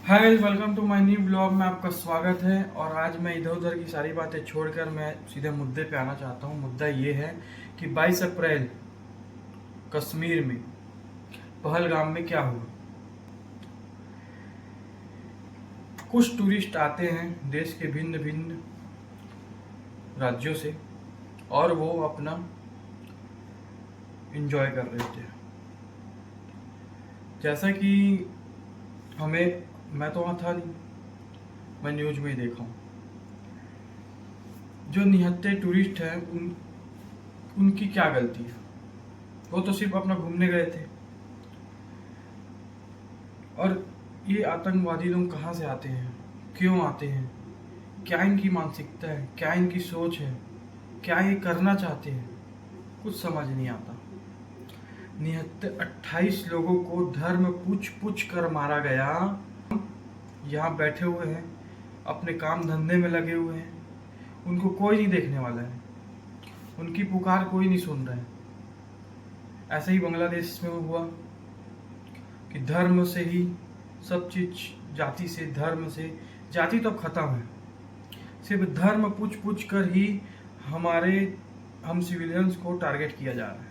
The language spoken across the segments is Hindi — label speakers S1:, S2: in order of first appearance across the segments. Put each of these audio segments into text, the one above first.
S1: Hi guys, welcome to my new blog में आपका स्वागत है। और आज मैं इधर उधर की सारी बातें छोड़कर मैं सीधे मुद्दे पे आना चाहता हूँ। मुद्दा ये है कि 22 अप्रैल कश्मीर में पहलगाम में क्या हुआ। कुछ टूरिस्ट आते हैं देश के भिन्न भिन्न राज्यों से और वो अपना एंजॉय कर रहे थे। जैसा कि मैं तो वहाँ था नहीं, मैं न्यूज में ही देखा हूँ। जो निहत्थे टूरिस्ट हैं उनकी क्या गलती है? वो तो सिर्फ अपना घूमने गए थे। और ये आतंकवादी लोग कहाँ से आते हैं, क्यों आते हैं, क्या इनकी मानसिकता है, क्या इनकी सोच है, क्या ये करना चाहते हैं, कुछ समझ नहीं आता। निहत्ते 28 लोगों को धर्म पूछ पूछ कर मारा गया। यहाँ बैठे हुए हैं, अपने काम धंधे में लगे हुए हैं, उनको कोई नहीं देखने वाला है, उनकी पुकार कोई नहीं सुन रहा है। ऐसे ही बांग्लादेश में हुआ कि धर्म से ही सब चीज, जाति से, धर्म से, जाति तो खत्म है, सिर्फ धर्म पूछ पूछ कर ही हम सिविलियंस को टारगेट किया जा रहा है।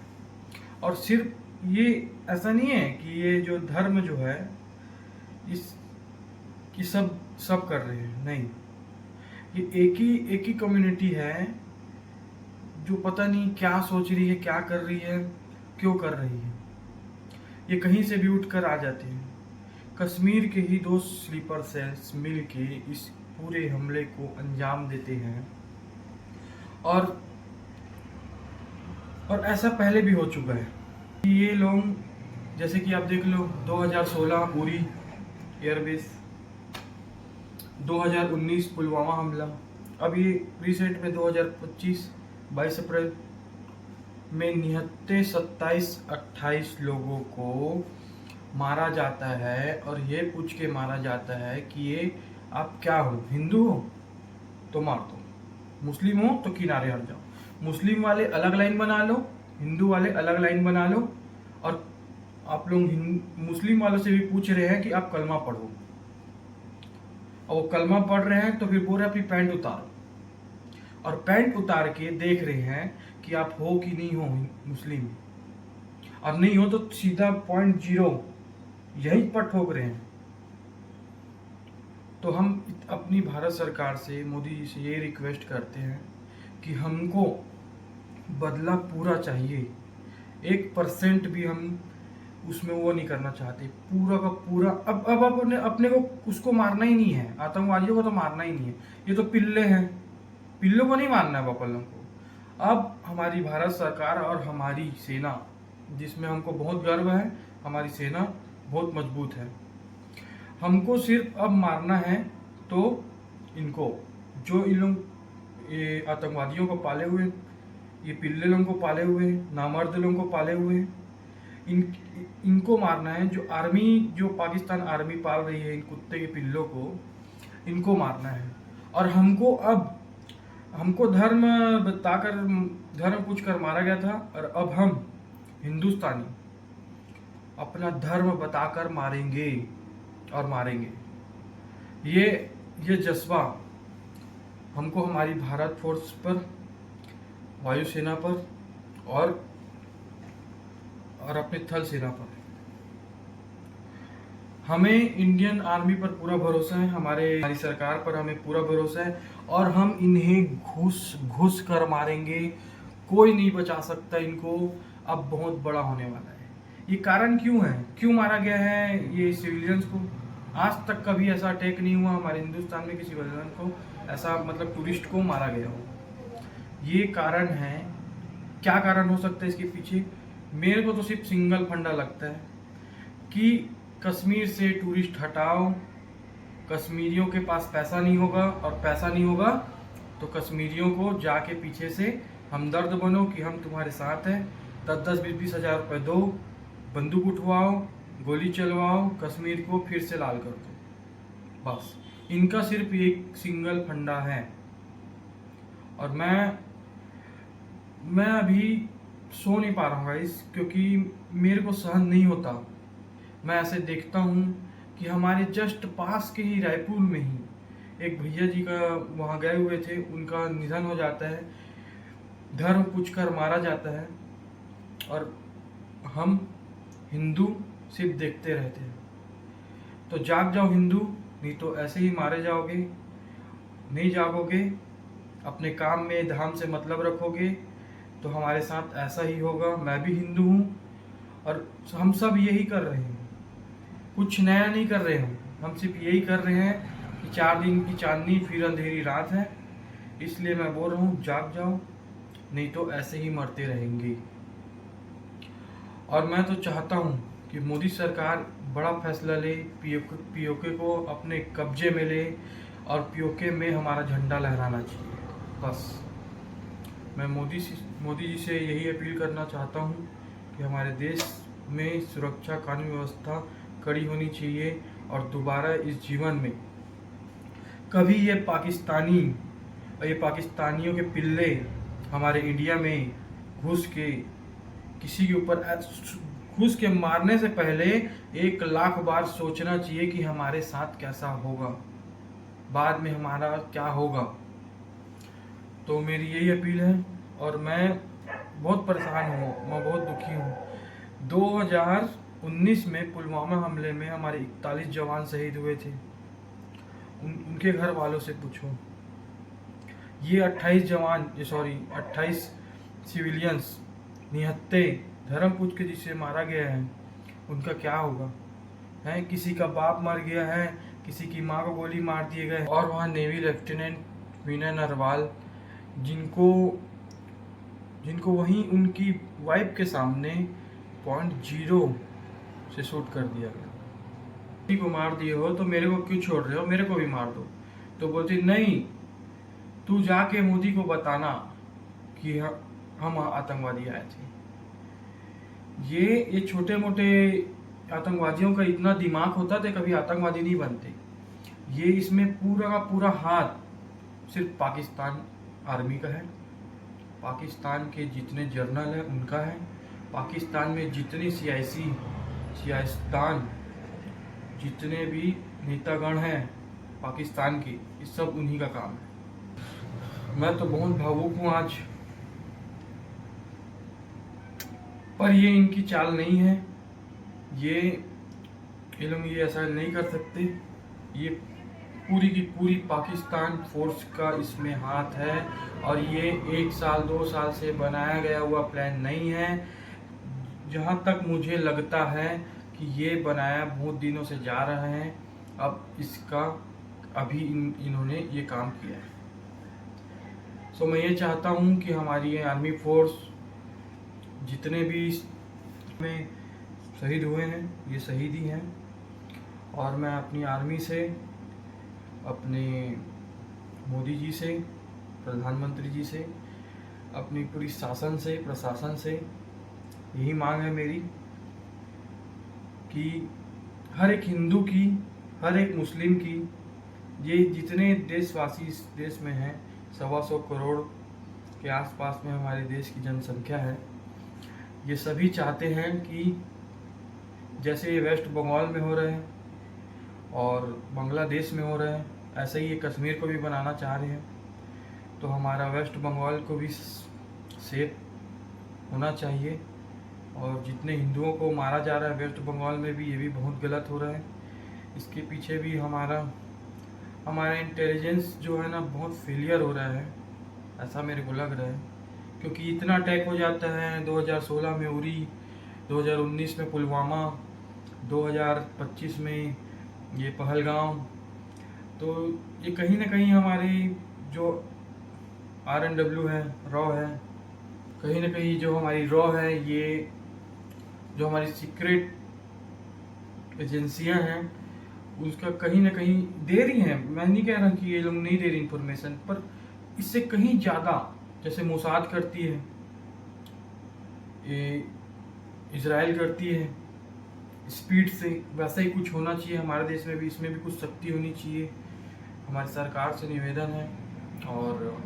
S1: और सिर्फ ये ऐसा नहीं है कि ये जो धर्म जो है इस कि सब कर रहे हैं, नहीं। ये एक ही कम्युनिटी है जो पता नहीं क्या सोच रही है, क्या कर रही है, क्यों कर रही है। ये कहीं से भी उठकर आ जाते हैं। कश्मीर के ही दो स्लीपर सेल्स मिल के इस पूरे हमले को अंजाम देते हैं। और ऐसा पहले भी हो चुका है। ये लोग, जैसे कि आप देख लो, 2016 उरी एयरबेस, 2019 पुलवामा हमला, अब ये रिसेंट में 2025 22 अप्रैल में निहत्ते 27-28 लोगों को मारा जाता है। और ये पूछ के मारा जाता है कि ये आप क्या हो, हिंदू हो तो मार दो, मुस्लिम हो तो किनारे हट जाओ, मुस्लिम वाले अलग लाइन बना लो, हिंदू वाले अलग लाइन बना लो। और आप लोग मुस्लिम वालों से भी पूछ रहे हैं कि आप कलमा पढ़ो, और वो कलमा पढ़ रहे हैं तो फिर बोल रहे अपनी पैंट उतारो, और पैंट उतार के देख रहे हैं कि आप हो कि नहीं हो मुस्लिम, और नहीं हो तो सीधा .0 यहीं पर ठोक रहे हैं। तो हम अपनी भारत सरकार से, मोदी जी से ये रिक्वेस्ट करते हैं कि हमको बदला पूरा चाहिए। 1% भी हम उसमें वो नहीं करना चाहते, पूरा का पूरा। अब अपने को उसको मारना ही नहीं है, आतंकवादियों को तो मारना ही नहीं है। ये तो पिल्ले हैं, पिल्लों को नहीं मारना है, बपलों को। अब हमारी भारत सरकार और हमारी सेना, जिसमें हमको बहुत गर्व है, हमारी सेना बहुत मजबूत है। हमको सिर्फ अब मारना है तो इनको, जो इन लोग ये आतंकवादियों को पाले हुए, ये पिल्ले लोगों को पाले हुए, नामर्द लोगों को पाले हुए, इनको मारना है। जो आर्मी, जो पाकिस्तान आर्मी पाल रही है इन कुत्ते के पिल्लों को, इनको मारना है। और हमको धर्म बताकर, धर्म पूछ कर मारा गया था, और अब हम हिंदुस्तानी अपना धर्म बताकर मारेंगे और मारेंगे। ये जज्बा हमको हमारी भारत फोर्स पर, वायुसेना पर और अपनी थल सेना पर, हमें इंडियन आर्मी पर पूरा भरोसा है, हमारी सरकार पर हमें पूरा भरोसा है। और हम इन्हें घुस कर मारेंगे, कोई नहीं बचा सकता इनको। अब बहुत बड़ा होने वाला है। ये कारण क्यों है, क्यों मारा गया है ये सिविलियंस को? आज तक कभी ऐसा अटैक नहीं हुआ हमारे हिंदुस्तान में किसी सिविलियन को, ऐसा मतलब टूरिस्ट को मारा गया हो। ये कारण है। क्या कारण हो सकता है इसके पीछे? मेरे को तो सिर्फ सिंगल फंडा लगता है कि कश्मीर से टूरिस्ट हटाओ, कश्मीरियों के पास पैसा नहीं होगा, और पैसा नहीं होगा तो कश्मीरियों को जाके पीछे से हमदर्द बनो कि हम तुम्हारे साथ हैं, 10-20 हज़ार रुपये दो, बंदूक उठवाओ, गोली चलवाओ, कश्मीर को फिर से लाल कर दो। बस इनका सिर्फ एक सिंगल फंडा है। और मैं अभी सो नहीं पा रहा हूँ गाइस, क्योंकि मेरे को सहन नहीं होता। मैं ऐसे देखता हूँ कि हमारे जस्ट पास के ही रायपुर में ही एक भैया जी का वहाँ गए हुए थे, उनका निधन हो जाता है, धर्म पूछकर मारा जाता है और हम हिंदू सिर्फ देखते रहते हैं। तो जाग जाओ हिंदू, नहीं तो ऐसे ही मारे जाओगे। नहीं जागोगे, अपने काम में धाम से मतलब रखोगे तो हमारे साथ ऐसा ही होगा। मैं भी हिंदू हूँ और हम सब यही कर रहे हैं, कुछ नया नहीं कर रहे हम सिर्फ यही कर रहे हैं कि 4 दिन की चांदनी फिर अंधेरी रात है। इसलिए मैं बोल रहा हूँ जाग जाओ, नहीं तो ऐसे ही मरते रहेंगे। और मैं तो चाहता हूँ कि मोदी सरकार बड़ा फैसला ले, पीओके को अपने कब्जे में ले और पीओके में हमारा झंडा लहराना चाहिए। बस मैं मोदी जी से यही अपील करना चाहता हूँ कि हमारे देश में सुरक्षा कानून व्यवस्था कड़ी होनी चाहिए और दोबारा इस जीवन में कभी ये पाकिस्तानी और ये पाकिस्तानियों के पिल्ले हमारे इंडिया में घुस के किसी के ऊपर घुस के मारने से पहले 1,00,000 बार सोचना चाहिए कि हमारे साथ कैसा होगा, बाद में हमारा क्या होगा। तो मेरी यही अपील है और मैं बहुत परेशान हूँ, मैं बहुत दुखी हूँ। 2019 में पुलवामा हमले में हमारे 41 जवान शहीद हुए थे। उनके घर वालों से पूछो। ये 28 सिविलियंस निहत्ते धर्म पूछ के जिसे मारा गया है, उनका क्या होगा? है किसी का बाप मर गया है, किसी की माँ को गोली मार दिए गए। और वहाँ नेवी लेफ्टिनेंट विनय नरवाल, जिनको वहीं उनकी वाइफ के सामने .0 से शूट कर दिया गया। किसी को मार दिए हो तो मेरे को क्यों छोड़ रहे हो, मेरे को भी मार दो। तो बोलती नहीं, तू जाके मोदी को बताना कि हम आतंकवादी आए थे। ये छोटे मोटे आतंकवादियों का इतना दिमाग होता तो कभी आतंकवादी नहीं बनते। ये इसमें पूरा का पूरा हाथ सिर्फ पाकिस्तान आर्मी का है, पाकिस्तान के जितने जर्नल हैं उनका है, पाकिस्तान में जितने सियासतदान जितने भी नेतागण हैं पाकिस्तान के, ये सब उन्हीं का काम है। मैं तो बहुत भावुक हूँ आज, पर ये इनकी चाल नहीं है। ये लोग ये ऐसा नहीं कर सकते। ये पूरी की पूरी पाकिस्तान फोर्स का इसमें हाथ है और ये 1 साल 2 साल से बनाया गया हुआ प्लान नहीं है। जहाँ तक मुझे लगता है कि ये बनाया बहुत दिनों से जा रहा है, अब इसका अभी इन्होंने ये काम किया है। सो मैं ये चाहता हूँ कि हमारी ये आर्मी फोर्स जितने भी में शहीद हुए हैं, ये शहीद ही हैं। और मैं अपनी आर्मी से, अपने मोदी जी से, प्रधानमंत्री जी से, अपनी पूरी शासन से, प्रशासन से यही मांग है मेरी कि हर एक हिंदू की, हर एक मुस्लिम की, ये जितने देशवासी इस देश में हैं, 125 करोड़ के आसपास में हमारे देश की जनसंख्या है, ये सभी चाहते हैं कि जैसे ये वेस्ट बंगाल में हो रहे हैं और बांग्लादेश में हो रहे हैं, ऐसे ही ये कश्मीर को भी बनाना चाह रहे हैं। तो हमारा वेस्ट बंगाल को भी सेफ होना चाहिए। और जितने हिंदुओं को मारा जा रहा है वेस्ट बंगाल में भी, ये भी बहुत गलत हो रहा है। इसके पीछे भी हमारा इंटेलिजेंस जो है ना, बहुत फेलियर हो रहा है, ऐसा मेरे को लग रहा है। क्योंकि इतना अटैक हो जाता है, 2016 में उरी, 2019 में पुलवामा, 2025 में ये पहलगाम। तो ये कहीं ना कहीं हमारे जो RNW है, रॉ है, कहीं ना कहीं जो हमारी रॉ है, ये जो हमारी सीक्रेट एजेंसियां हैं, उसका कहीं ना कहीं दे रही हैं। मैं नहीं कह रहा कि ये लोग नहीं दे रही इंफॉर्मेशन, पर इससे कहीं ज़्यादा, जैसे मोसाद करती है, ये इजराइल करती है स्पीड से, वैसा ही कुछ होना चाहिए हमारे देश में भी। इसमें भी कुछ शक्ति होनी चाहिए। हमारी सरकार से निवेदन है। और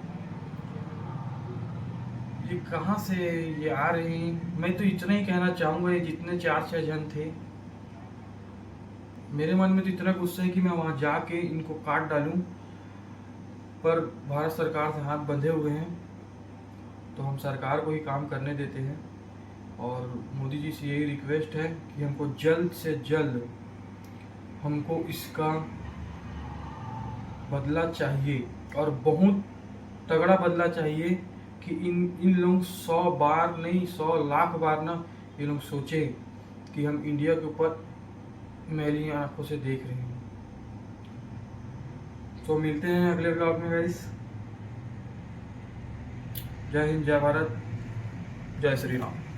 S1: ये कहाँ से ये आ रहे हैं, मैं तो इतना ही कहना चाहूँगा, ये जितने 4-6 जन थे, मेरे मन में तो इतना गुस्सा है कि मैं वहाँ जाके इनको काट डालूं, पर भारत सरकार से हाथ बंधे हुए हैं, तो हम सरकार को ही काम करने देते हैं। और मोदी जी से यही रिक्वेस्ट है कि हमको जल्द से जल्द हमको इसका बदला चाहिए, और बहुत तगड़ा बदला चाहिए कि इन लोग 100 बार नहीं 100 लाख बार ना ये लोग सोचें कि हम इंडिया के ऊपर मैली आंखों से देख रहे हैं। तो मिलते हैं अगले ब्लॉग में गाइस। जय हिंद, जय भारत, जय श्री राम।